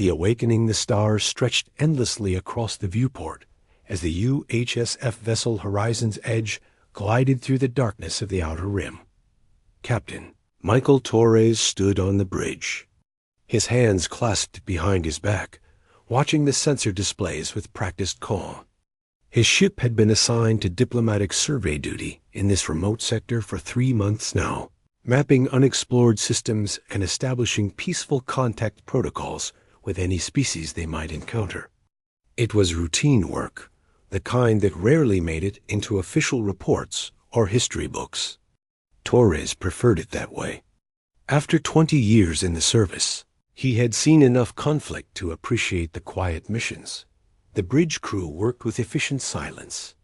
Awakening the stars stretched endlessly across the viewport as the UHSF vessel Horizon's Edge glided through the darkness of the outer rim. Captain Michael Torres stood on the bridge, his hands clasped behind his back, watching the sensor displays with practiced calm. His ship had been assigned to diplomatic survey duty in this remote sector for 3 months now, mapping unexplored systems and establishing peaceful contact protocols with any species they might encounter. It was routine work, the kind that rarely made it into official reports or history books. Torres preferred it that way. After 20 years in the service, he had seen enough conflict to appreciate the quiet missions. The bridge crew worked with efficient silence,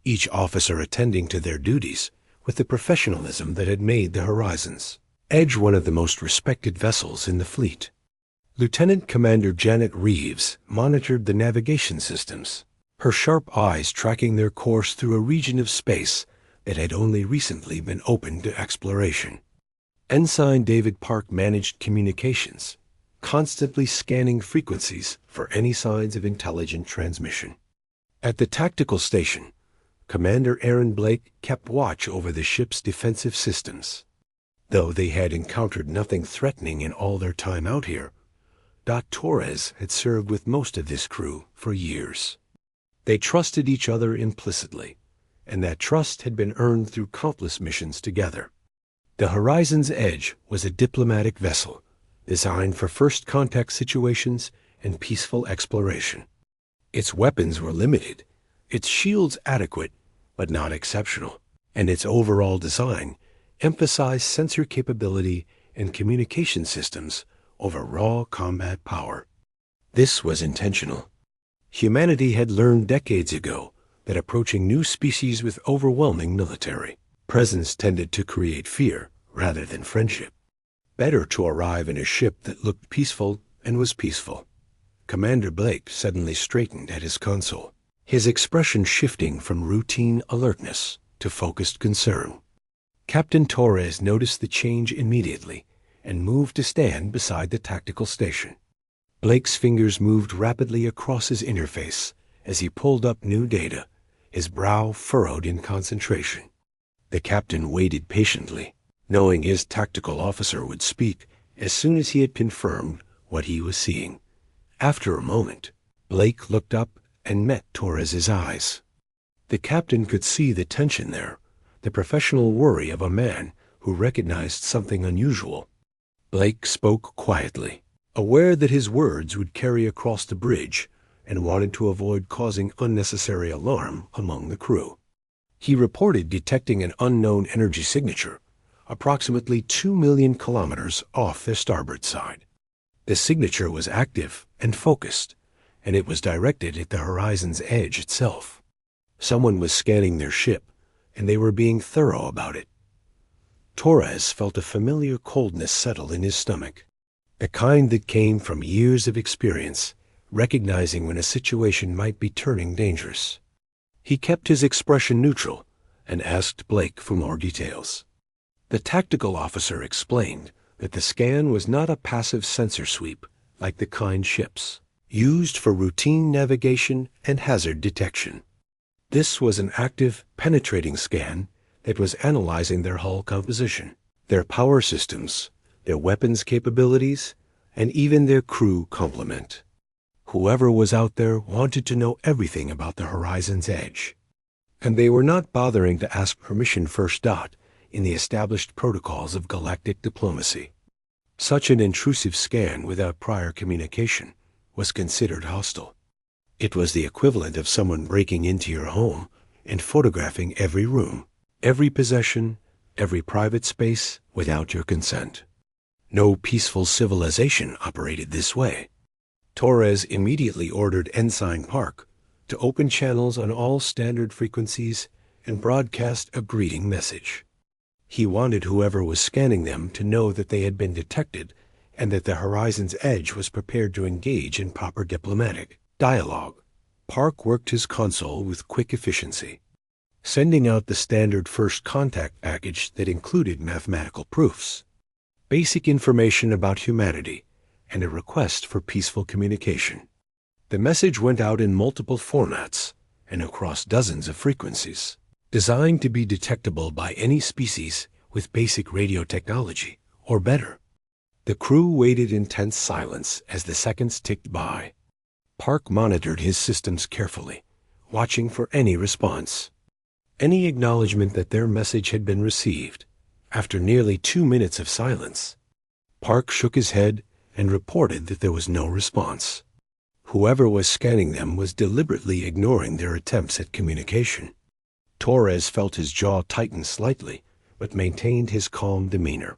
each officer attending to their duties with the professionalism that had made the Horizon's Edge one of the most respected vessels in the fleet. Lieutenant Commander Janet Reeves monitored the navigation systems, her sharp eyes tracking their course through a region of space that had only recently been opened to exploration. Ensign David Park managed communications, constantly scanning frequencies for any signs of intelligent transmission. At the tactical station, Commander Aaron Blake kept watch over the ship's defensive systems. Though they had encountered nothing threatening in all their time out here, Torres had served with most of this crew for years. They trusted each other implicitly, and that trust had been earned through countless missions together. The Horizon's Edge was a diplomatic vessel designed for first contact situations and peaceful exploration. Its weapons were limited, its shields adequate but not exceptional, and its overall design emphasized sensor capability and communication systems over raw combat power. This was intentional. Humanity had learned decades ago that approaching new species with overwhelming military presence tended to create fear rather than friendship. Better to arrive in a ship that looked peaceful and was peaceful. Commander Blake suddenly straightened at his console, his expression shifting from routine alertness to focused concern. Captain Torres noticed the change immediately and moved to stand beside the tactical station. Blake's fingers moved rapidly across his interface as he pulled up new data, his brow furrowed in concentration. The captain waited patiently, knowing his tactical officer would speak as soon as he had confirmed what he was seeing. After a moment, Blake looked up and met Torres's eyes. The captain could see the tension there, the professional worry of a man who recognized something unusual. Blake spoke quietly, aware that his words would carry across the bridge, and wanted to avoid causing unnecessary alarm among the crew. He reported detecting an unknown energy signature, approximately 2 million kilometers off their starboard side. The signature was active and focused, and it was directed at the Horizon's Edge itself. Someone was scanning their ship, and they were being thorough about it. Torres felt a familiar coldness settle in his stomach, the kind that came from years of experience, recognizing when a situation might be turning dangerous. He kept his expression neutral and asked Blake for more details. The tactical officer explained that the scan was not a passive sensor sweep like the kind ships used for routine navigation and hazard detection. This was an active, penetrating scan that was analyzing their hull composition, their power systems, their weapons capabilities, and even their crew complement. Whoever was out there wanted to know everything about the Horizon's Edge, and they were not bothering to ask permission first. In the established protocols of galactic diplomacy. Such an intrusive scan without prior communication was considered hostile. It was the equivalent of someone breaking into your home and photographing every room, every possession, every private space without your consent. No peaceful civilization operated this way. Torres immediately ordered Ensign Park to open channels on all standard frequencies and broadcast a greeting message. He wanted whoever was scanning them to know that they had been detected and that the Horizon's Edge was prepared to engage in proper diplomatic dialogue. Park worked his console with quick efficiency, sending out the standard first contact package that included mathematical proofs, basic information about humanity, and a request for peaceful communication. The message went out in multiple formats and across dozens of frequencies, designed to be detectable by any species with basic radio technology, or better. The crew waited in tense silence as the seconds ticked by. Park monitored his systems carefully, watching for any response, any acknowledgement that their message had been received. After nearly 2 minutes of silence, Park shook his head and reported that there was no response. Whoever was scanning them was deliberately ignoring their attempts at communication. Torres felt his jaw tighten slightly, but maintained his calm demeanor.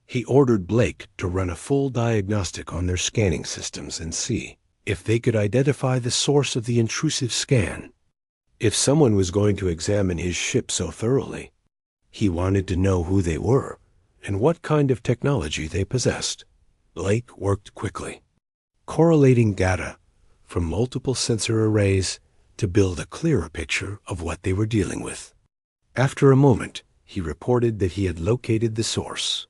He ordered Blake to run a full diagnostic on their scanning systems and see if they could identify the source of the intrusive scan. If someone was going to examine his ship so thoroughly, he wanted to know who they were and what kind of technology they possessed. Blake worked quickly, correlating data from multiple sensor arrays to build a clearer picture of what they were dealing with. After a moment, he reported that he had located the source.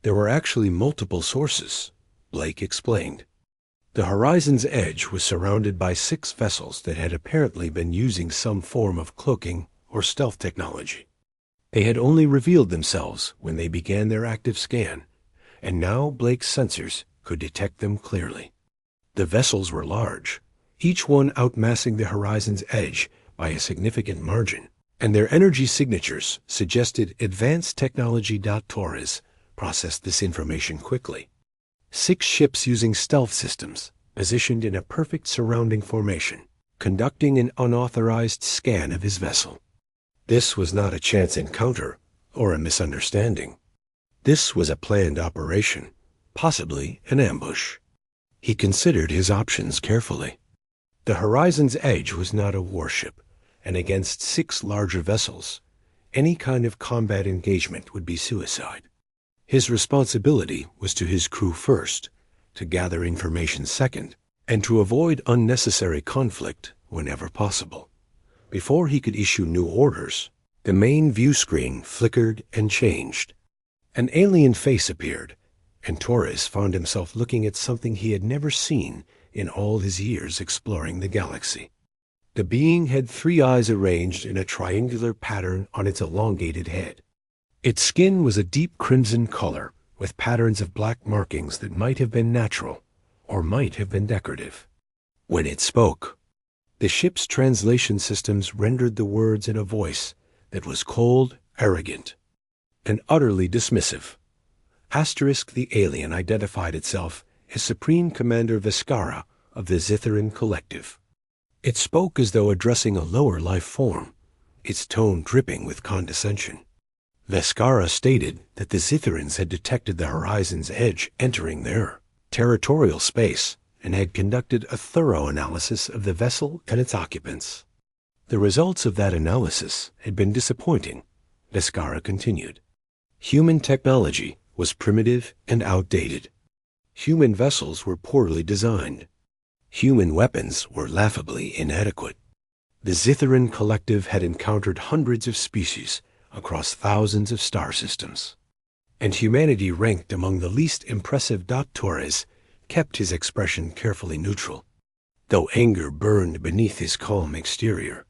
There were actually multiple sources, Blake explained. The Horizon's edge was surrounded by 6 vessels that had apparently been using some form of cloaking or stealth technology. They had only revealed themselves when they began their active scan, and now Blake's sensors could detect them clearly. The vessels were large, each one outmassing the Horizon's edge by a significant margin, and their energy signatures suggested advanced technology. Torres processed this information quickly. 6 ships using stealth systems, positioned in a perfect surrounding formation, conducting an unauthorized scan of his vessel. This was not a chance encounter or a misunderstanding. This was a planned operation, possibly an ambush. He considered his options carefully. The Horizon's edge was not a warship, and against 6 larger vessels, any kind of combat engagement would be suicide. His responsibility was to his crew first, to gather information second, and to avoid unnecessary conflict whenever possible. Before he could issue new orders, the main view screen flickered and changed. An alien face appeared, and Torres found himself looking at something he had never seen in all his years exploring the galaxy. The being had 3 eyes arranged in a triangular pattern on its elongated head. Its skin was a deep crimson color, with patterns of black markings that might have been natural, or might have been decorative. When it spoke, the ship's translation systems rendered the words in a voice that was cold, arrogant, and utterly dismissive. The alien identified itself as Supreme Commander Veskara of the Zitharan Collective. It spoke as though addressing a lower life form, its tone dripping with condescension. Veskara stated that the Zitharans had detected the Horizon's edge entering their territorial space and had conducted a thorough analysis of the vessel and its occupants. The results of that analysis had been disappointing, Veskara continued. Human technology was primitive and outdated. Human vessels were poorly designed. Human weapons were laughably inadequate. The Zitharan Collective had encountered hundreds of species across thousands of star systems, and humanity ranked among the least impressive. Torres kept his expression carefully neutral, though anger burned beneath his calm exterior.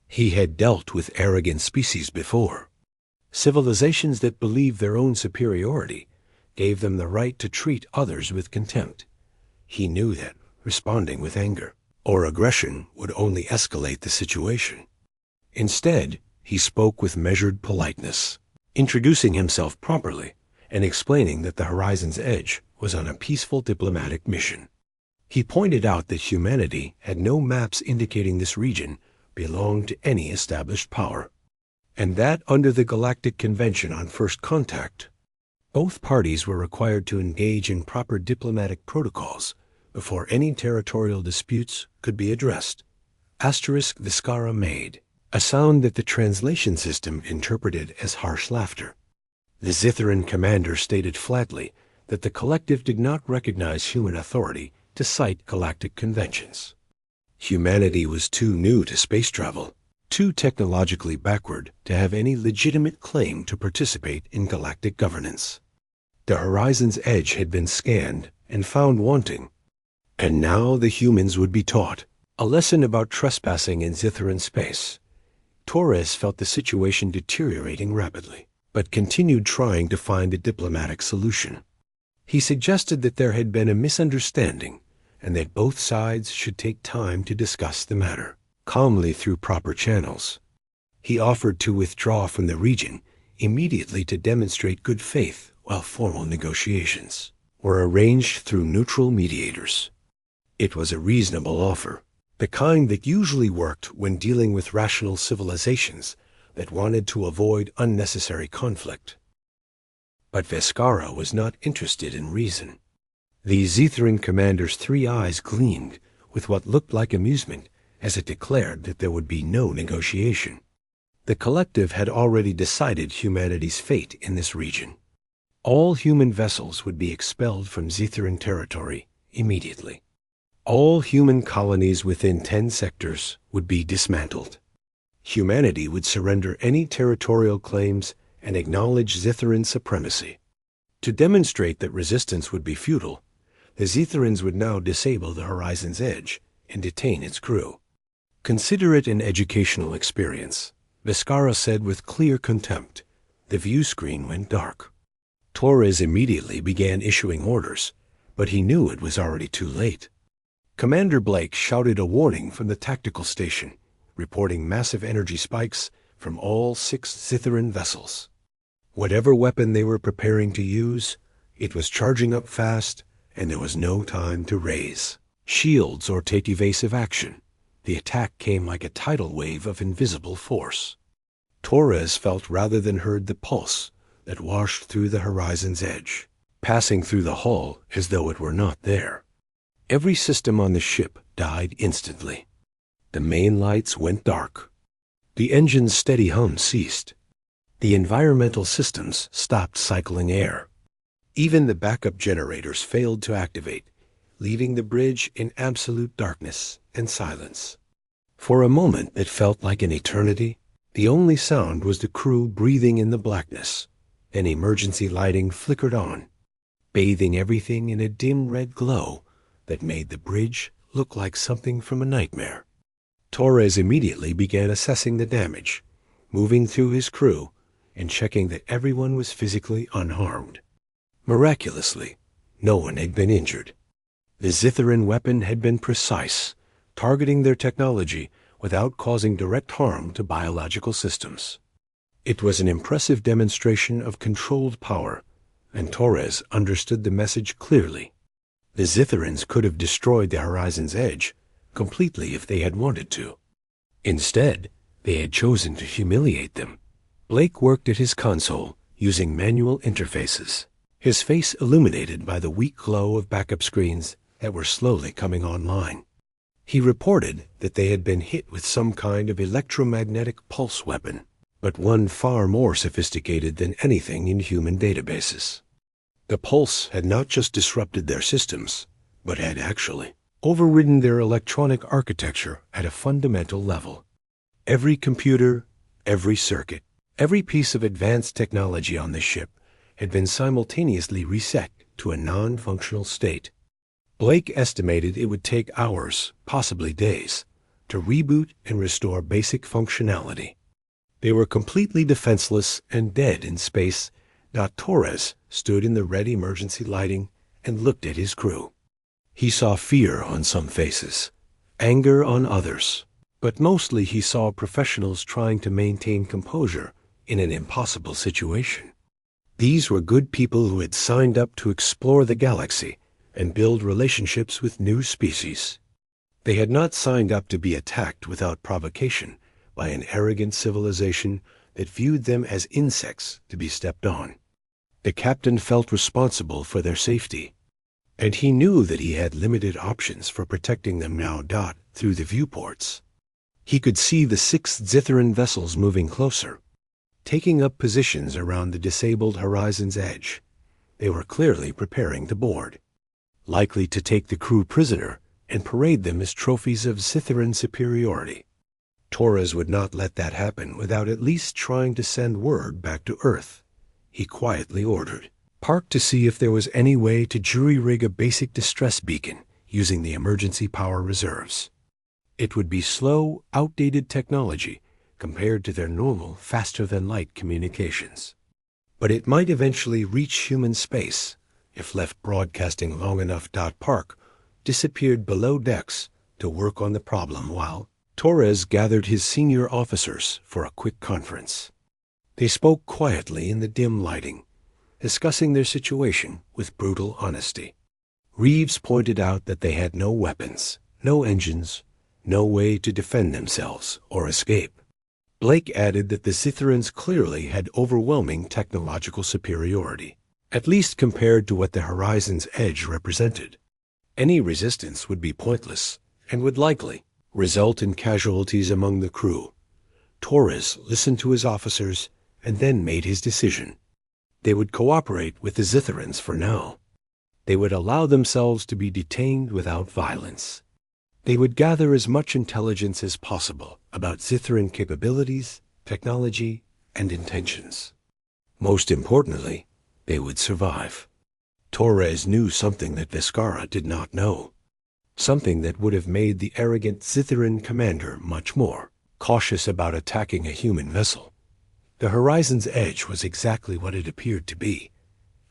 He had dealt with arrogant species before. Civilizations that believed their own superiority gave them the right to treat others with contempt. He knew that responding with anger or aggression would only escalate the situation. Instead, he spoke with measured politeness, introducing himself properly and explaining that the Horizon's edge was on a peaceful diplomatic mission. He pointed out that humanity had no maps indicating this region belonged to any established power, and that under the Galactic Convention on First Contact, both parties were required to engage in proper diplomatic protocols before any territorial disputes could be addressed. Veskara made a sound that the translation system interpreted as harsh laughter. The Zitharan commander stated flatly that the collective did not recognize human authority to cite galactic conventions. Humanity was too new to space travel, too technologically backward to have any legitimate claim to participate in galactic governance. The Horizon's edge had been scanned and found wanting. And now the humans would be taught a lesson about trespassing in Zithran space. Torres felt the situation deteriorating rapidly, but continued trying to find a diplomatic solution. He suggested that there had been a misunderstanding and that both sides should take time to discuss the matter, calmly through proper channels. He offered to withdraw from the region immediately to demonstrate good faith while formal negotiations were arranged through neutral mediators. It was a reasonable offer, the kind that usually worked when dealing with rational civilizations that wanted to avoid unnecessary conflict. But Veskara was not interested in reason. The Zithran commander's 3 eyes gleamed with what looked like amusement as it declared that there would be no negotiation. The collective had already decided humanity's fate in this region. All human vessels would be expelled from Zithran territory immediately. All human colonies within 10 sectors would be dismantled. Humanity would surrender any territorial claims and acknowledge Zithran supremacy. To demonstrate that resistance would be futile, the Zithrans would now disable the Horizon's Edge and detain its crew. Consider it an educational experience, Veskara said with clear contempt. The view screen went dark. Torres immediately began issuing orders, but he knew it was already too late. Commander Blake shouted a warning from the tactical station, reporting massive energy spikes from all 6 Zithran vessels. Whatever weapon they were preparing to use, it was charging up fast, and there was no time to raise shields or take evasive action. The attack came like a tidal wave of invisible force. Torres felt rather than heard the pulse that washed through the Horizon's Edge, passing through the hull as though it were not there. Every system on the ship died instantly. The main lights went dark. The engine's steady hum ceased. The environmental systems stopped cycling air. Even the backup generators failed to activate, leaving the bridge in absolute darkness and silence. For a moment that felt like an eternity, the only sound was the crew breathing in the blackness. Then emergency lighting flickered on, bathing everything in a dim red glow that made the bridge look like something from a nightmare. Torres immediately began assessing the damage, moving through his crew and checking that everyone was physically unharmed. Miraculously, no one had been injured. The Zithran weapon had been precise, targeting their technology without causing direct harm to biological systems. It was an impressive demonstration of controlled power, and Torres understood the message clearly. The Zithrans could have destroyed the Horizon's Edge completely if they had wanted to. Instead, they had chosen to humiliate them. Blake worked at his console using manual interfaces, his face illuminated by the weak glow of backup screens that were slowly coming online. He reported that they had been hit with some kind of electromagnetic pulse weapon, but one far more sophisticated than anything in human databases. The pulse had not just disrupted their systems, but had actually overridden their electronic architecture at a fundamental level. Every computer, every circuit, every piece of advanced technology on the ship had been simultaneously reset to a non-functional state. Blake estimated it would take hours, possibly days, to reboot and restore basic functionality. They were completely defenseless and dead in space. Now Torres stood in the red emergency lighting and looked at his crew. He saw fear on some faces, anger on others, but mostly he saw professionals trying to maintain composure in an impossible situation. These were good people who had signed up to explore the galaxy and build relationships with new species. They had not signed up to be attacked without provocation by an arrogant civilization that viewed them as insects to be stepped on. The captain felt responsible for their safety, and he knew that he had limited options for protecting them now. Through the viewports, he could see the 6 Zithran vessels moving closer, taking up positions around the disabled Horizon's Edge. They were clearly preparing to board, likely to take the crew prisoner and parade them as trophies of Zithran superiority. Torres would not let that happen without at least trying to send word back to Earth. He quietly ordered, Park to see if there was any way to jury-rig a basic distress beacon using the emergency power reserves. It would be slow, outdated technology compared to their normal, faster-than-light communications. But it might eventually reach human space if left broadcasting long enough. Park disappeared below decks to work on the problem while Torres gathered his senior officers for a quick conference. They spoke quietly in the dim lighting, discussing their situation with brutal honesty. Reeves pointed out that they had no weapons, no engines, no way to defend themselves or escape. Blake added that the Zitherans clearly had overwhelming technological superiority, at least compared to what the Horizon's Edge represented. Any resistance would be pointless and would likely result in casualties among the crew. Torres listened to his officers and then made his decision. They would cooperate with the Zitherans for now. They would allow themselves to be detained without violence. They would gather as much intelligence as possible about Zitheran capabilities, technology, and intentions. Most importantly, they would survive. Torres knew something that Vizcara did not know, something that would have made the arrogant Zitheran commander much more cautious about attacking a human vessel. The Horizon's Edge was exactly what it appeared to be,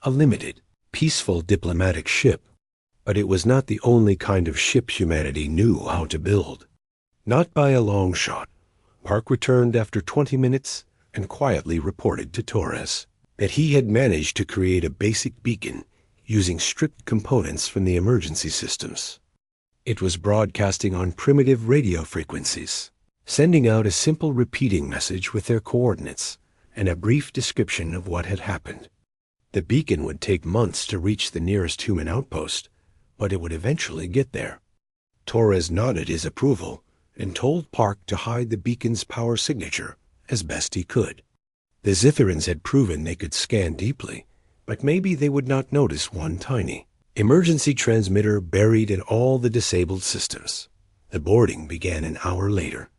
a limited, peaceful diplomatic ship. But it was not the only kind of ship humanity knew how to build. Not by a long shot. Park returned after 20 minutes and quietly reported to Torres that he had managed to create a basic beacon using strict components from the emergency systems. It was broadcasting on primitive radio frequencies, sending out a simple repeating message with their coordinates and a brief description of what had happened. The beacon would take months to reach the nearest human outpost, but it would eventually get there. Torres nodded his approval and told Park to hide the beacon's power signature as best he could. The Zitherans had proven they could scan deeply, but maybe they would not notice one tiny emergency transmitter buried in all the disabled systems. The boarding began an hour later.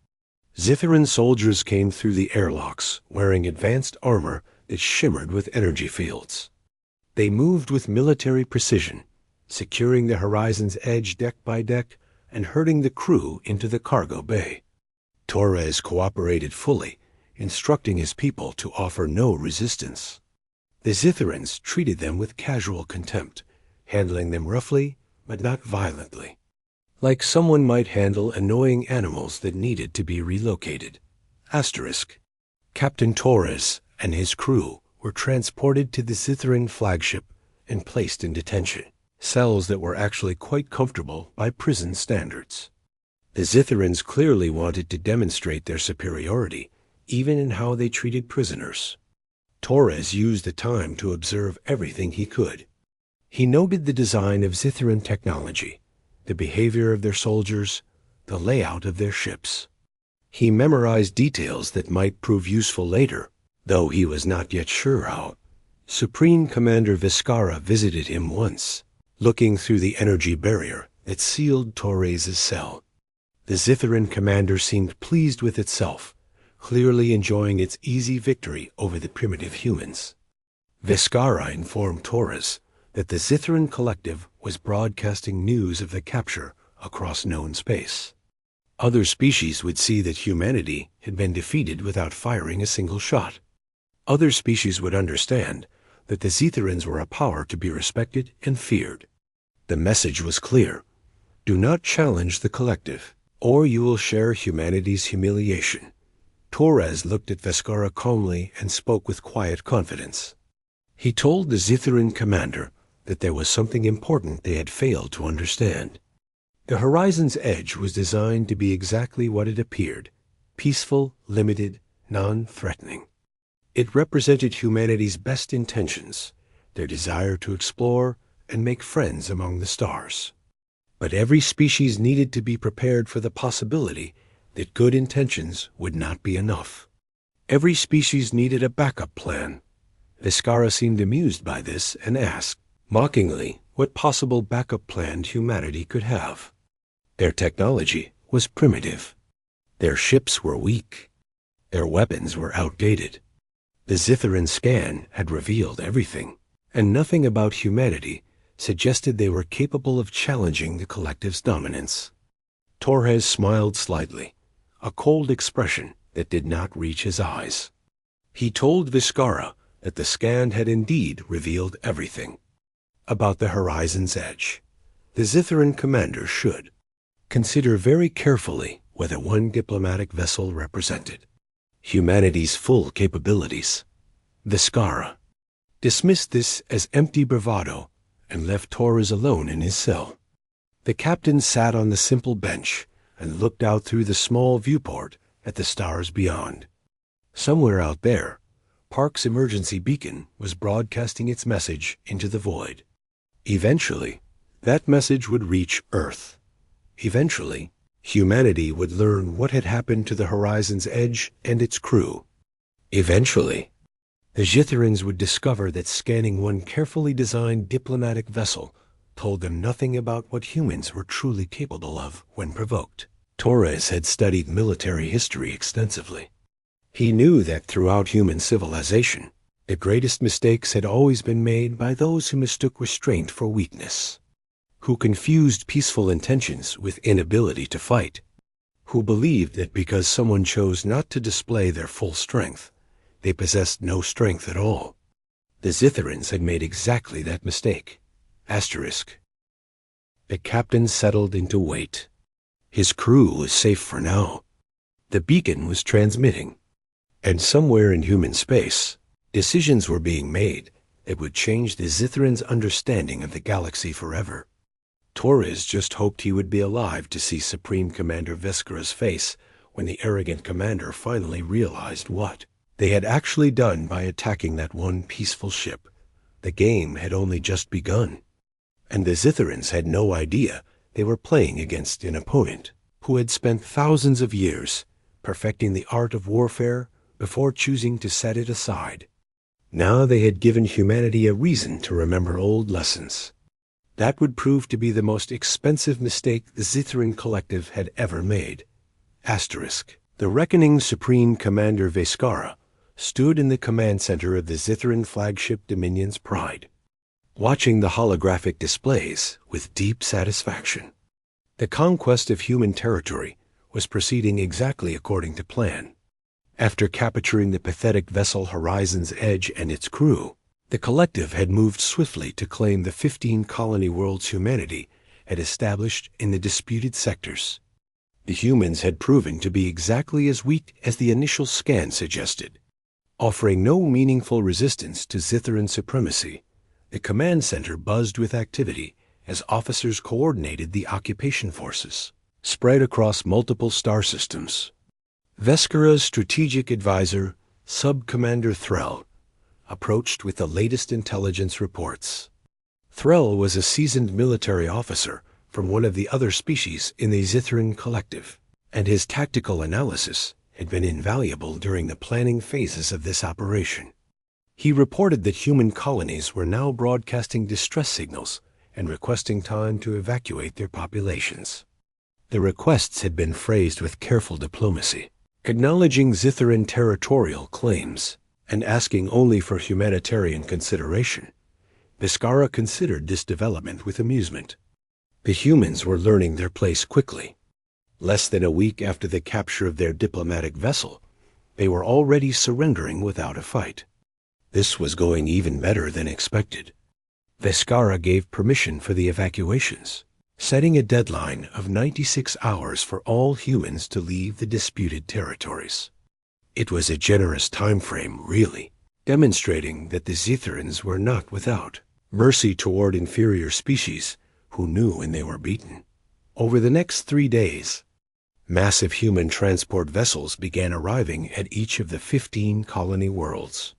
Zitheran soldiers came through the airlocks wearing advanced armor that shimmered with energy fields. They moved with military precision, securing the Horizon's Edge deck by deck and herding the crew into the cargo bay. Torres cooperated fully, instructing his people to offer no resistance. The Zitherans treated them with casual contempt, handling them roughly but not violently, like someone might handle annoying animals that needed to be relocated. Captain Torres and his crew were transported to the Zitheran flagship and placed in detention. Cells that were actually quite comfortable by prison standards. The Zitherans clearly wanted to demonstrate their superiority, even in how they treated prisoners. Torres used the time to observe everything he could. He noted the design of Zitheran technology, the behavior of their soldiers, the layout of their ships. He memorized details that might prove useful later, though he was not yet sure how. Supreme Commander Vizcara visited him once, looking through the energy barrier that sealed Torres' cell. The Zitheran commander seemed pleased with itself, clearly enjoying its easy victory over the primitive humans. Vizcara informed Torres that the Zitheran collective was broadcasting news of the capture across known space. Other species would see that humanity had been defeated without firing a single shot. Other species would understand that the Zitherans were a power to be respected and feared. The message was clear. Do not challenge the collective, or you will share humanity's humiliation. Torres looked at Vizcara calmly and spoke with quiet confidence. He told the Zitheran commander that there was something important they had failed to understand. The Horizon's Edge was designed to be exactly what it appeared: peaceful, limited, non-threatening. It represented humanity's best intentions, their desire to explore and make friends among the stars. But every species needed to be prepared for the possibility that good intentions would not be enough. Every species needed a backup plan. Vizcara seemed amused by this and asked, mockingly, what possible backup plan humanity could have. Their technology was primitive. Their ships were weak. Their weapons were outdated. The Zitheran scan had revealed everything. and nothing about humanity suggested they were capable of challenging the collective's dominance. Torres smiled slightly, a cold expression that did not reach his eyes. He told Viscara that the scan had indeed revealed everything. About the horizon's edge, the Zithran commander should consider very carefully whether one diplomatic vessel represented humanity's full capabilities. Viscara dismissed this as empty bravado and left Torres alone in his cell. The captain sat on the simple bench and looked out through the small viewport at the stars beyond. Somewhere out there, Park's emergency beacon was broadcasting its message into the void. Eventually, that message would reach Earth. Eventually, humanity would learn what had happened to the horizon's edge and its crew. Eventually, the Zithrans would discover that scanning one carefully designed diplomatic vessel told them nothing about what humans were truly capable of when provoked. Torres had studied military history extensively. He knew that throughout human civilization, the greatest mistakes had always been made by those who mistook restraint for weakness, who confused peaceful intentions with inability to fight, who believed that because someone chose not to display their full strength, they possessed no strength at all. The Zithrans had made exactly that mistake. Asterisk. The captain settled into wait. His crew was safe for now. The beacon was transmitting, and somewhere in human space, decisions were being made that would change the Zithrans' understanding of the galaxy forever. Torres just hoped he would be alive to see Supreme Commander Viscera's face when the arrogant commander finally realized what they had actually done by attacking that one peaceful ship. The game had only just begun, and the Zithrans had no idea they were playing against an opponent who had spent thousands of years perfecting the art of warfare before choosing to set it aside. Now they had given humanity a reason to remember old lessons. That would prove to be the most expensive mistake the Zithran collective had ever made. Asterisk. The reckoning Supreme Commander Viscara stood in the command center of the Zithran flagship Dominion's Pride, watching the holographic displays with deep satisfaction. The conquest of human territory was proceeding exactly according to plan. After capturing the pathetic vessel Horizon's Edge and its crew, the collective had moved swiftly to claim the 15 colony worlds humanity had established in the disputed sectors. The humans had proven to be exactly as weak as the initial scan suggested. Offering no meaningful resistance to Zithran supremacy, the command center buzzed with activity as officers coordinated the occupation forces, spread across multiple star systems. Viscera's strategic advisor, Sub-Commander Threll, approached with the latest intelligence reports. Threll was a seasoned military officer from one of the other species in the Zithran collective, and his tactical analysis had been invaluable during the planning phases of this operation. He reported that human colonies were now broadcasting distress signals and requesting time to evacuate their populations. The requests had been phrased with careful diplomacy, acknowledging Zithran territorial claims and asking only for humanitarian consideration. Viscara considered this development with amusement. The humans were learning their place quickly. Less than a week after the capture of their diplomatic vessel, they were already surrendering without a fight. This was going even better than expected. Viscara gave permission for the evacuations, setting a deadline of 96 hours for all humans to leave the disputed territories. It was a generous time frame, really, demonstrating that the Zithrans were not without mercy toward inferior species who knew when they were beaten. Over the next 3 days, massive human transport vessels began arriving at each of the 15 colony worlds.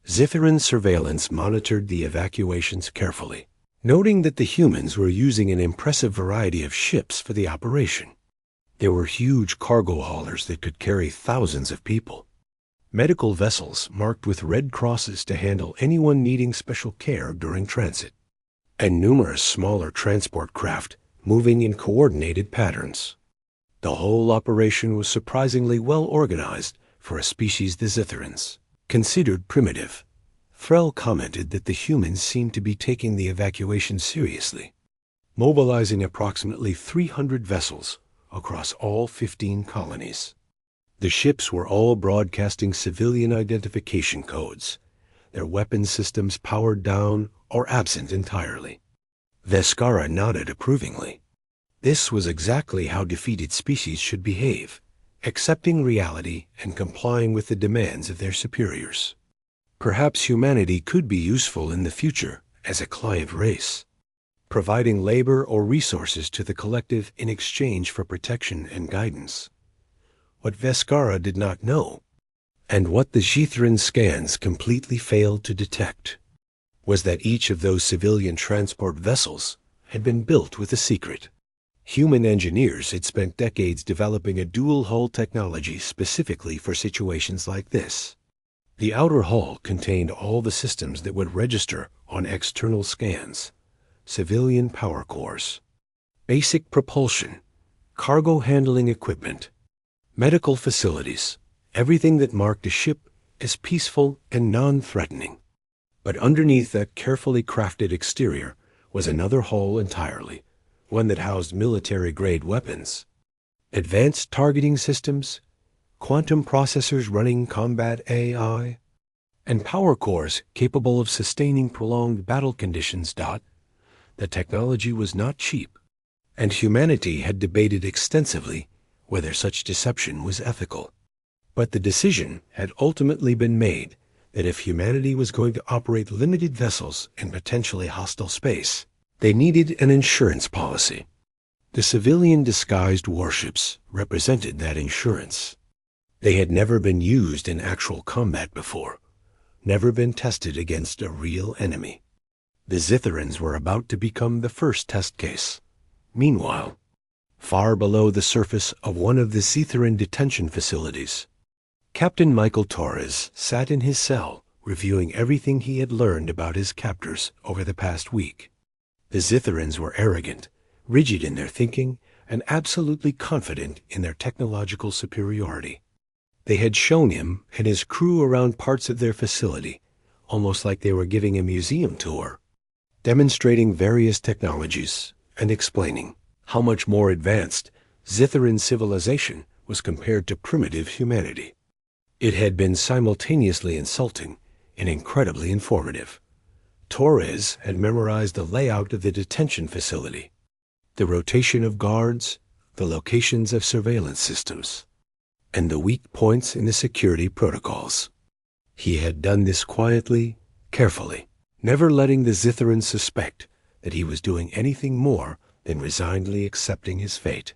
Zithran surveillance monitored the evacuations carefully, noting that the humans were using an impressive variety of ships for the operation. There were huge cargo haulers that could carry thousands of people, medical vessels marked with red crosses to handle anyone needing special care during transit, and numerous smaller transport craft moving in coordinated patterns. The whole operation was surprisingly well organized for a species the Zithrans considered primitive. Frel commented that the humans seemed to be taking the evacuation seriously, mobilizing approximately 300 vessels across all 15 colonies. The ships were all broadcasting civilian identification codes, their weapon systems powered down or absent entirely. Veskara nodded approvingly. This was exactly how defeated species should behave, accepting reality and complying with the demands of their superiors. Perhaps humanity could be useful in the future as a client race, providing labor or resources to the collective in exchange for protection and guidance. What Veskara did not know, and what the Zithran scans completely failed to detect, was that each of those civilian transport vessels had been built with a secret. Human engineers had spent decades developing a dual-hull technology specifically for situations like this. The outer hull contained all the systems that would register on external scans: civilian power cores, basic propulsion, cargo handling equipment, medical facilities, everything that marked a ship as peaceful and non-threatening. But underneath that carefully crafted exterior was another hull entirely, one that housed military-grade weapons, advanced targeting systems, quantum processors running combat AI, and power cores capable of sustaining prolonged battle conditions. The technology was not cheap, and humanity had debated extensively whether such deception was ethical. But the decision had ultimately been made that if humanity was going to operate limited vessels in potentially hostile space, they needed an insurance policy. The civilian disguised warships represented that insurance. They had never been used in actual combat before, never been tested against a real enemy. The Zitherans were about to become the first test case. Meanwhile, far below the surface of one of the Zitheran detention facilities, Captain Michael Torres sat in his cell, reviewing everything he had learned about his captors over the past week. The Zitherans were arrogant, rigid in their thinking, and absolutely confident in their technological superiority. They had shown him and his crew around parts of their facility, almost like they were giving a museum tour, demonstrating various technologies and explaining how much more advanced Zitheran civilization was compared to primitive humanity. It had been simultaneously insulting and incredibly informative. Torres had memorized the layout of the detention facility, the rotation of guards, the locations of surveillance systems, and the weak points in the security protocols. He had done this quietly, carefully, never letting the Zitherans suspect that he was doing anything more than resignedly accepting his fate.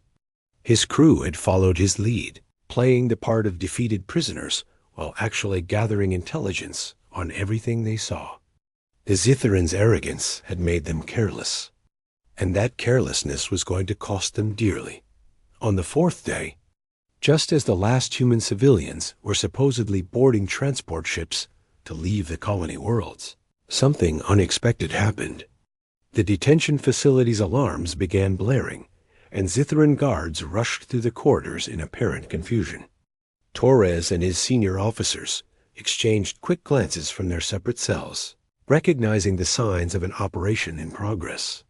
His crew had followed his lead, playing the part of defeated prisoners while actually gathering intelligence on everything they saw. The Zitherans' arrogance had made them careless, and that carelessness was going to cost them dearly. On the fourth day, just as the last human civilians were supposedly boarding transport ships to leave the colony worlds, something unexpected happened. The detention facility's alarms began blaring, and Zitheran guards rushed through the corridors in apparent confusion. Torres and his senior officers exchanged quick glances from their separate cells, recognizing the signs of an operation in progress.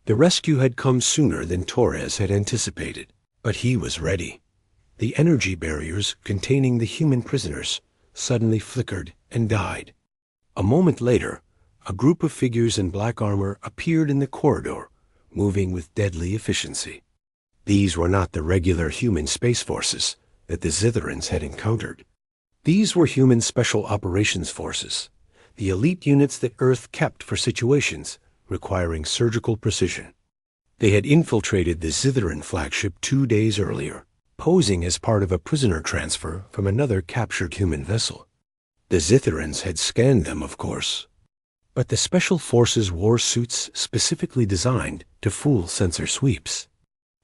The rescue had come sooner than Torres had anticipated, but he was ready. The energy barriers containing the human prisoners suddenly flickered and died. A moment later, a group of figures in black armor appeared in the corridor, moving with deadly efficiency. These were not the regular human space forces that the Zitherans had encountered. These were human special operations forces, the elite units that Earth kept for situations requiring surgical precision. They had infiltrated the Zitheran flagship 2 days earlier, posing as part of a prisoner transfer from another captured human vessel. The Zitherans had scanned them, of course, but the Special Forces wore suits specifically designed to fool sensor sweeps.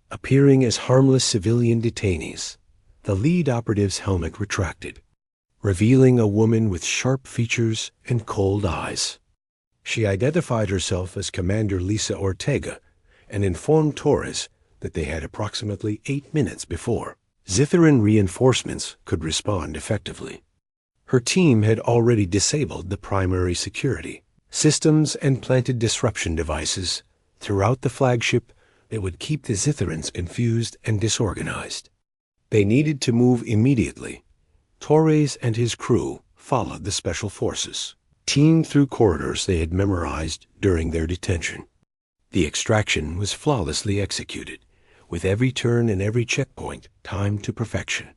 Appearing as harmless civilian detainees, the lead operative's helmet retracted, revealing a woman with sharp features and cold eyes. She identified herself as Commander Lisa Ortega and informed Torres that they had approximately 8 minutes before Zitheran reinforcements could respond effectively. Her team had already disabled the primary security systems and planted disruption devices throughout the flagship that would keep the Zitherans confused and disorganized. They needed to move immediately. Torres and his crew followed the special forces, teamed through corridors they had memorized during their detention. The extraction was flawlessly executed, with every turn and every checkpoint timed to perfection.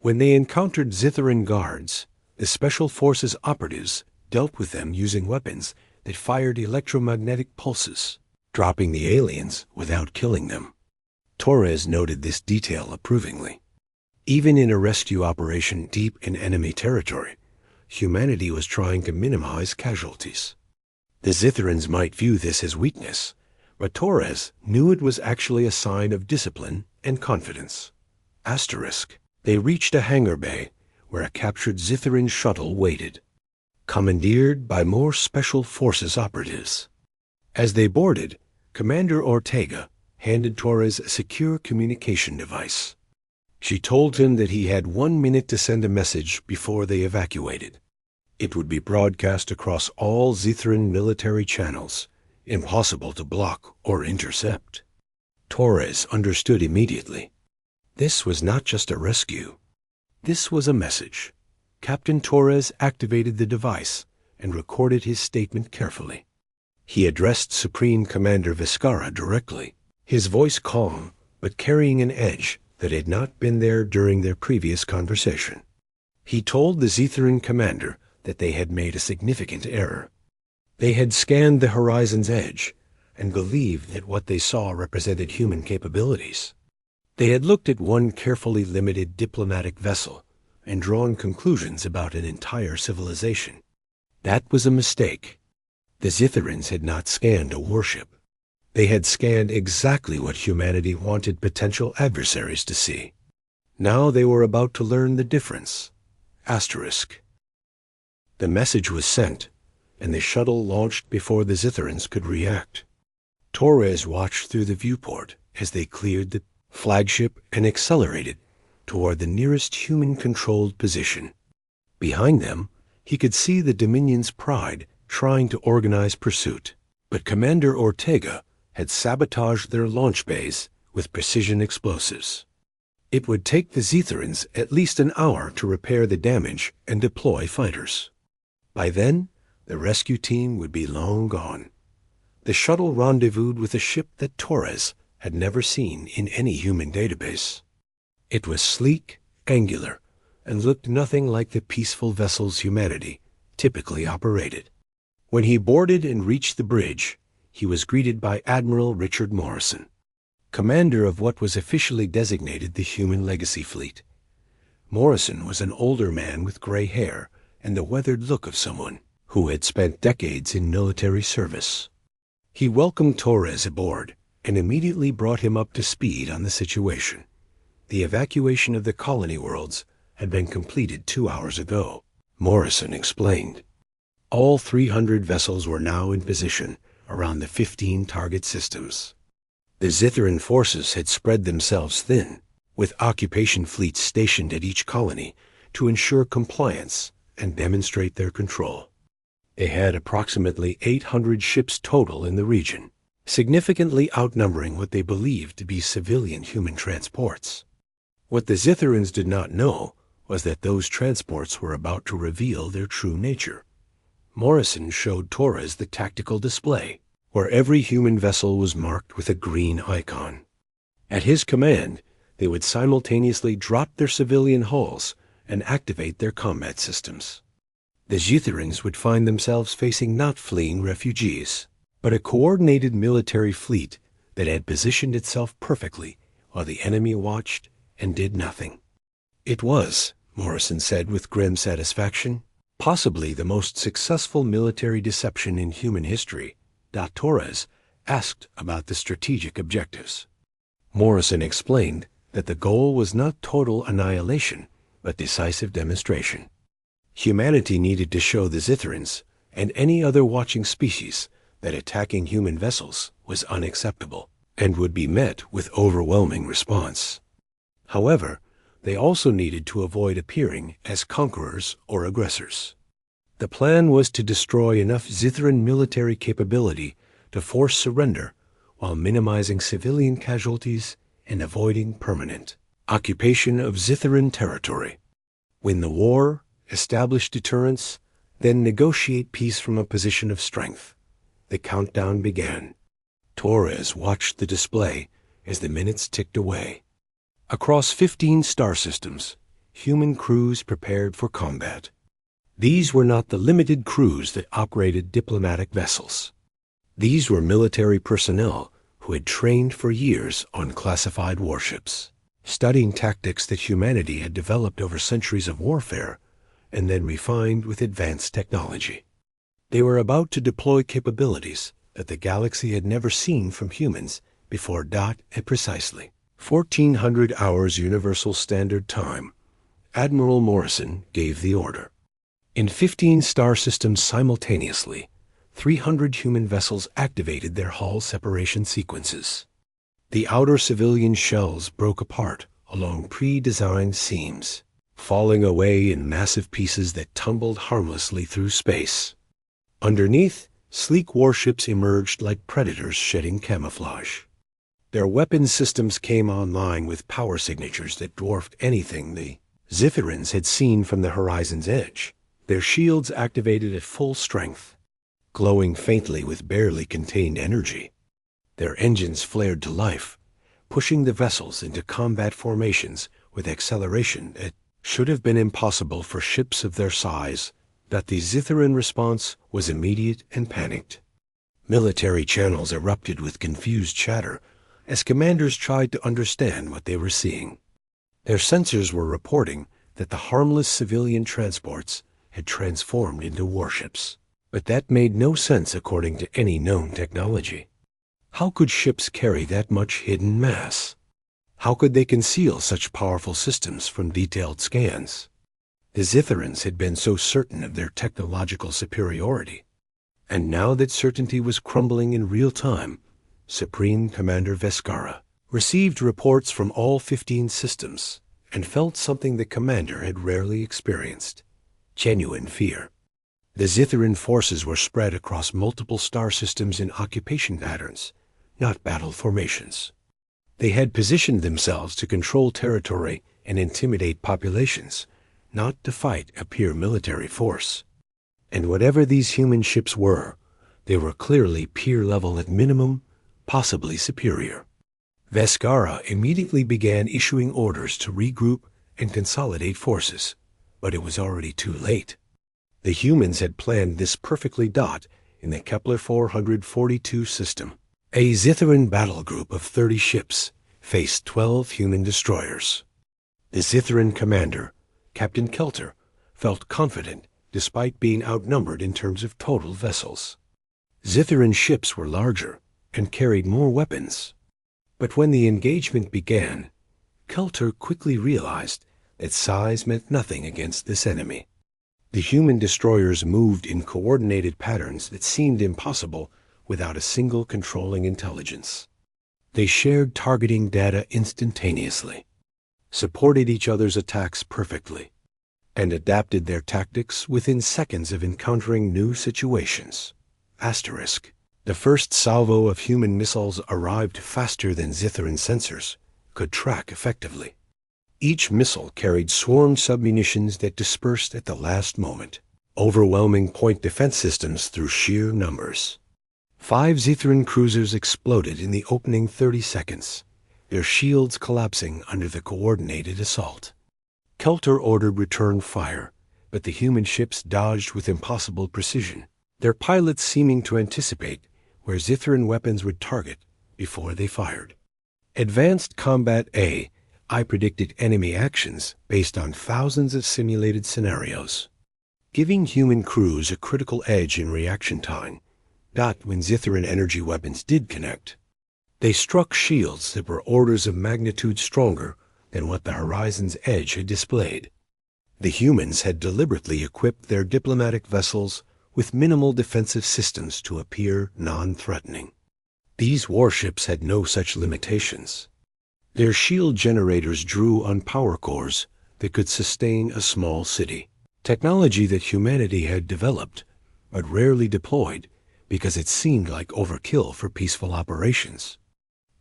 When they encountered Zitharan guards, the special forces operatives dealt with them using weapons that fired electromagnetic pulses, dropping the aliens without killing them. Torres noted this detail approvingly. Even in a rescue operation deep in enemy territory, humanity was trying to minimize casualties. The Zitherans might view this as weakness, but Torres knew it was actually a sign of discipline and confidence. Asterisk. They reached a hangar bay where a captured Zitharan shuttle waited, commandeered by more special forces operatives. As they boarded, Commander Ortega handed Torres a secure communication device. She told him that he had 1 minute to send a message before they evacuated. It would be broadcast across all Zitharan military channels, impossible to block or intercept. Torres understood immediately. This was not just a rescue. This was a message. Captain Torres activated the device and recorded his statement carefully. He addressed Supreme Commander Vizcarra directly, his voice calm but carrying an edge that had not been there during their previous conversation. He told the Zitharan commander that they had made a significant error. They had scanned the horizon's edge and believed that what they saw represented human capabilities. They had looked at one carefully limited diplomatic vessel and drawn conclusions about an entire civilization. That was a mistake. The Zitherans had not scanned a warship. They had scanned exactly what humanity wanted potential adversaries to see. Now they were about to learn the difference. Asterisk. The message was sent, and the shuttle launched before the Zitherans could react. Torres watched through the viewport as they cleared the flagship and accelerated toward the nearest human-controlled position. Behind them, he could see the Dominion's Pride trying to organize pursuit, but Commander Ortega had sabotaged their launch bays with precision explosives. It would take the Zitherans at least an hour to repair the damage and deploy fighters. By then, the rescue team would be long gone. The shuttle rendezvoused with a ship that Torres had never seen in any human database. It was sleek, angular, and looked nothing like the peaceful vessels humanity typically operated. When he boarded and reached the bridge, he was greeted by Admiral Richard Morrison, commander of what was officially designated the Human Legacy Fleet. Morrison was an older man with gray hair and the weathered look of someone who had spent decades in military service. He welcomed Torres aboard and immediately brought him up to speed on the situation. The evacuation of the colony worlds had been completed 2 hours ago, Morrison explained. All 300 vessels were now in position around the 15 target systems. The Zitharan forces had spread themselves thin, with occupation fleets stationed at each colony to ensure compliance and demonstrate their control. They had approximately 800 ships total in the region, significantly outnumbering what they believed to be civilian human transports. What the Zitherans did not know was that those transports were about to reveal their true nature. Morrison showed Torres the tactical display, where every human vessel was marked with a green icon. At his command, they would simultaneously drop their civilian hulls and activate their combat systems. The Zitherans would find themselves facing not fleeing refugees, but a coordinated military fleet that had positioned itself perfectly while the enemy watched and did nothing. It was, Morrison said with grim satisfaction, possibly the most successful military deception in human history. Torres asked about the strategic objectives. Morrison explained that the goal was not total annihilation, but decisive demonstration. Humanity needed to show the Zitherans and any other watching species that attacking human vessels was unacceptable and would be met with overwhelming response. However, They also needed to avoid appearing as conquerors or aggressors. The plan was to destroy enough Zithran military capability to force surrender while minimizing civilian casualties and avoiding permanent occupation of Zithran territory. Win the war, establish deterrence, then negotiate peace from a position of strength. The countdown began. Torres watched the display as the minutes ticked away. Across 15 star systems, human crews prepared for combat. These were not the limited crews that operated diplomatic vessels. These were military personnel who had trained for years on classified warships, studying tactics that humanity had developed over centuries of warfare and then refined with advanced technology. They were about to deploy capabilities that the galaxy had never seen from humans before dot at precisely 1400 hours Universal Standard Time. Admiral Morrison gave the order. In 15 star systems simultaneously, 300 human vessels activated their hull separation sequences. The outer civilian shells broke apart along pre-designed seams, falling away in massive pieces that tumbled harmlessly through space. Underneath, sleek warships emerged like predators shedding camouflage. Their weapons systems came online with power signatures that dwarfed anything the Zithrans had seen from the horizon's edge. Their shields activated at full strength, glowing faintly with barely contained energy. Their engines flared to life, pushing the vessels into combat formations with acceleration that should have been impossible for ships of their size. That the Zithran response was immediate and panicked. Military channels erupted with confused chatter as commanders tried to understand what they were seeing. Their sensors were reporting that the harmless civilian transports had transformed into warships. But that made no sense according to any known technology. How could ships carry that much hidden mass? How could they conceal such powerful systems from detailed scans? The Zithrans had been so certain of their technological superiority. And now that certainty was crumbling in real time, Supreme Commander Veskara received reports from all 15 systems and felt something the commander had rarely experienced: genuine fear. The Zithran forces were spread across multiple star systems in occupation patterns, not battle formations. They had positioned themselves to control territory and intimidate populations, not to fight a pure military force. And whatever these human ships were, they were clearly peer level at minimum, possibly superior. Veskara immediately began issuing orders to regroup and consolidate forces, but it was already too late. The humans had planned this perfectly in the Kepler 442 system. A Zithran battle group of 30 ships faced 12 human destroyers. The Zithran commander, Captain Kelter, felt confident despite being outnumbered in terms of total vessels. Zithran ships were larger and carried more weapons. But when the engagement began, Kelter quickly realized that size meant nothing against this enemy. The human destroyers moved in coordinated patterns that seemed impossible without a single controlling intelligence. They shared targeting data instantaneously, supported each other's attacks perfectly, and adapted their tactics within seconds of encountering new situations. Asterisk. The first salvo of human missiles arrived faster than Zithran sensors could track effectively. Each missile carried swarm submunitions that dispersed at the last moment, overwhelming point defense systems through sheer numbers. 5 Zithran cruisers exploded in the opening 30 seconds, their shields collapsing under the coordinated assault. Kelter ordered return fire, but the human ships dodged with impossible precision, their pilots seeming to anticipate where Zithran weapons would target before they fired. Advanced Combat A, I predicted enemy actions based on thousands of simulated scenarios, giving human crews a critical edge in reaction time. When Zithran energy weapons did connect, they struck shields that were orders of magnitude stronger than what the horizon's edge had displayed. The humans had deliberately equipped their diplomatic vessels with minimal defensive systems to appear non-threatening. These warships had no such limitations. Their shield generators drew on power cores that could sustain a small city, technology that humanity had developed but rarely deployed because it seemed like overkill for peaceful operations.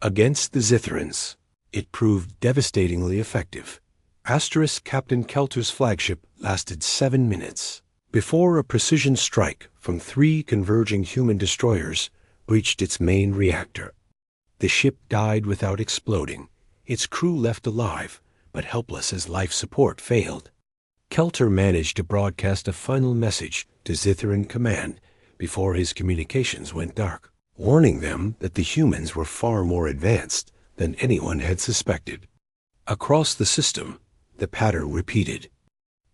Against the Zitherans, it proved devastatingly effective. Captain Kelter's flagship lasted 7 minutes before a precision strike from 3 converging human destroyers breached its main reactor. The ship died without exploding, its crew left alive, but helpless as life support failed. Kelter managed to broadcast a final message to Zitharan Command before his communications went dark, warning them that the humans were far more advanced than anyone had suspected. Across the system, the pattern repeated.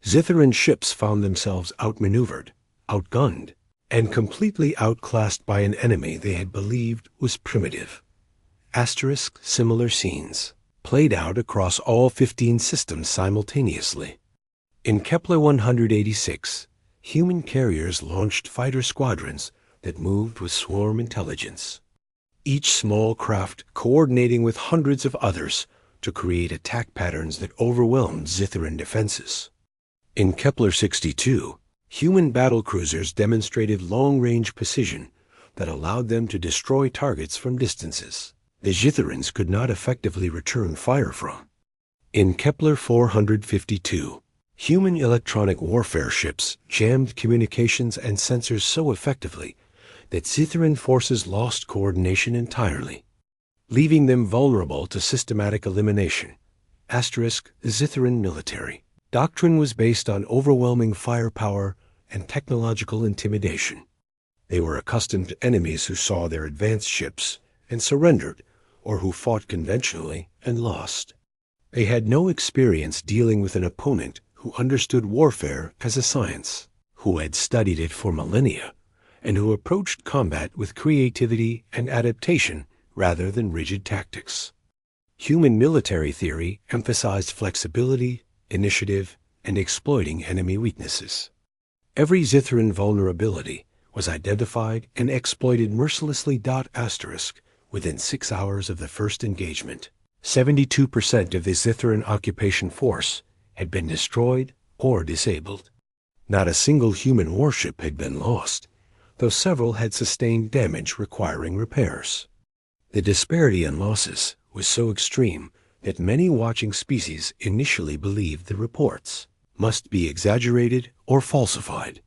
Zitharan ships found themselves outmaneuvered, outgunned, and completely outclassed by an enemy they had believed was primitive. Similar scenes played out across all 15 systems simultaneously. In Kepler 186, human carriers launched fighter squadrons that moved with swarm intelligence, each small craft coordinating with hundreds of others to create attack patterns that overwhelmed Zitharan defenses. In Kepler 62, human battlecruisers demonstrated long-range precision that allowed them to destroy targets from distances the Zitharans could not effectively return fire from. In Kepler 452, human electronic warfare ships jammed communications and sensors so effectively that Zitharan forces lost coordination entirely, leaving them vulnerable to systematic elimination. The Zitharan military doctrine was based on overwhelming firepower and technological intimidation. They were accustomed to enemies who saw their advanced ships and surrendered, or who fought conventionally and lost. They had no experience dealing with an opponent who understood warfare as a science, who had studied it for millennia, and who approached combat with creativity and adaptation rather than rigid tactics. Human military theory emphasized flexibility, initiative, and exploiting enemy weaknesses. Every Zitharan vulnerability was identified and exploited mercilessly. Within 6 hours of the first engagement, 72% of the Zitharan occupation force had been destroyed or disabled. Not a single human warship had been lost, though several had sustained damage requiring repairs. The disparity in losses was so extreme that many watching species initially believed the reports must be exaggerated or falsified.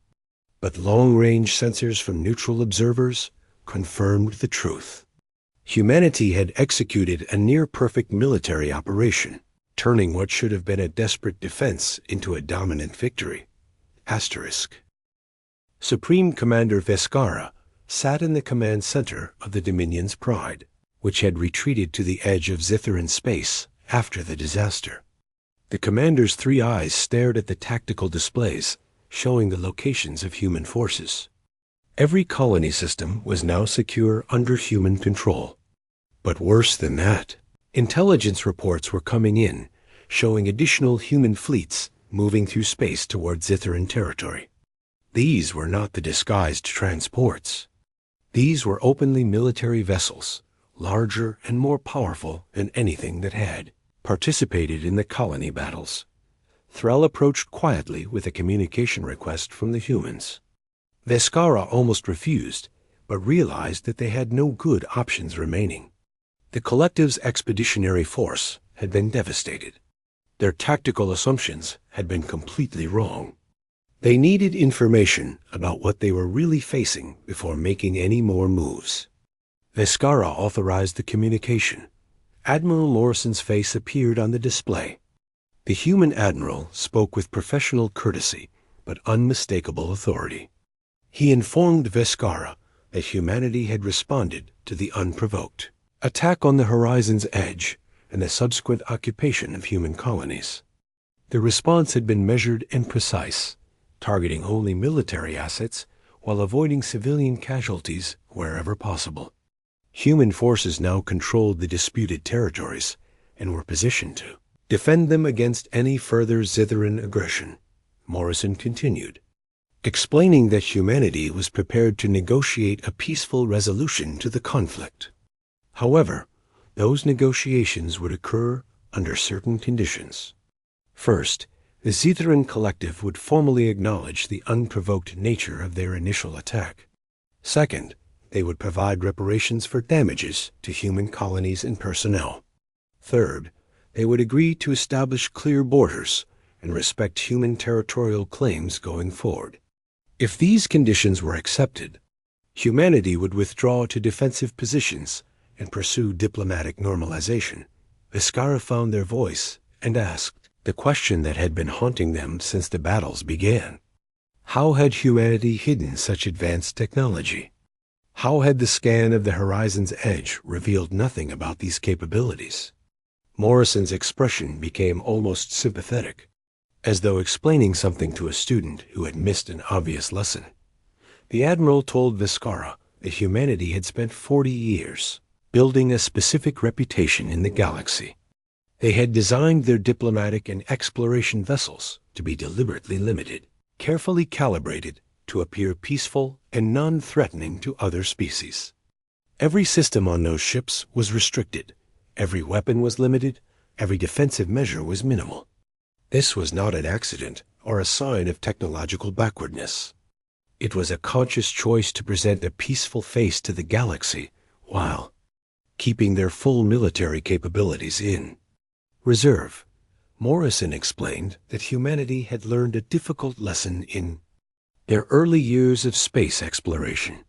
But long-range sensors from neutral observers confirmed the truth. Humanity had executed a near-perfect military operation, turning what should have been a desperate defense into a dominant victory. Supreme Commander Veskara sat in the command center of the Dominion's Pride, which had retreated to the edge of Zitharan space after the disaster. The commander's 3 eyes stared at the tactical displays, showing the locations of human forces. Every colony system was now secure under human control. But worse than that, intelligence reports were coming in, showing additional human fleets moving through space toward Zitharan territory. These were not the disguised transports. These were openly military vessels, larger and more powerful than anything that had participated in the colony battles. Thrall approached quietly with a communication request from the humans. Veskara almost refused, but realized that they had no good options remaining. The collective's expeditionary force had been devastated. Their tactical assumptions had been completely wrong. They needed information about what they were really facing before making any more moves. Veskara authorized the communication. Admiral Morrison's face appeared on the display. The human admiral spoke with professional courtesy but unmistakable authority. He informed Veskara that humanity had responded to the unprovoked attack on the horizon's edge and the subsequent occupation of human colonies. The response had been measured and precise, targeting only military assets while avoiding civilian casualties wherever possible. Human forces now controlled the disputed territories and were positioned to defend them against any further Zitharan aggression. Morrison continued, explaining that humanity was prepared to negotiate a peaceful resolution to the conflict. However, Those negotiations would occur under certain conditions. First, the Zetheran Collective would formally acknowledge the unprovoked nature of their initial attack. Second, they would provide reparations for damages to human colonies and personnel. Third, they would agree to establish clear borders and respect human territorial claims going forward. If these conditions were accepted, humanity would withdraw to defensive positions and pursue diplomatic normalization. Vizcara found their voice and asked the question that had been haunting them since the battles began. How had humanity hidden such advanced technology? How had the scan of the horizon's edge revealed nothing about these capabilities? Morrison's expression became almost sympathetic, as though explaining something to a student who had missed an obvious lesson. The Admiral told Vizcara that humanity had spent 40 years building a specific reputation in the galaxy. They had designed their diplomatic and exploration vessels to be deliberately limited, carefully calibrated to appear peaceful and non-threatening to other species. Every system on those ships was restricted, every weapon was limited, every defensive measure was minimal. This was not an accident or a sign of technological backwardness. It was a conscious choice to present a peaceful face to the galaxy while keeping their full military capabilities in reserve. Morrison explained that humanity had learned a difficult lesson in their early years of space exploration.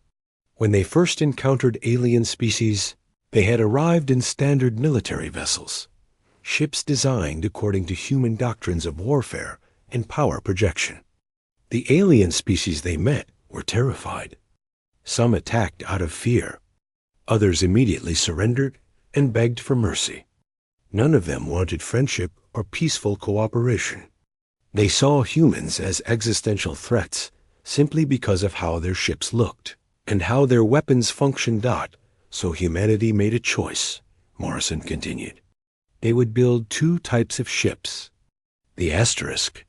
When they first encountered alien species, they had arrived in standard military vessels, ships designed according to human doctrines of warfare and power projection. The alien species they met were terrified. Some attacked out of fear. Others immediately surrendered and begged for mercy. None of them wanted friendship or peaceful cooperation. They saw humans as existential threats simply because of how their ships looked and how their weapons functioned. So humanity made a choice, Morrison continued. They would build two types of ships, the Asterisk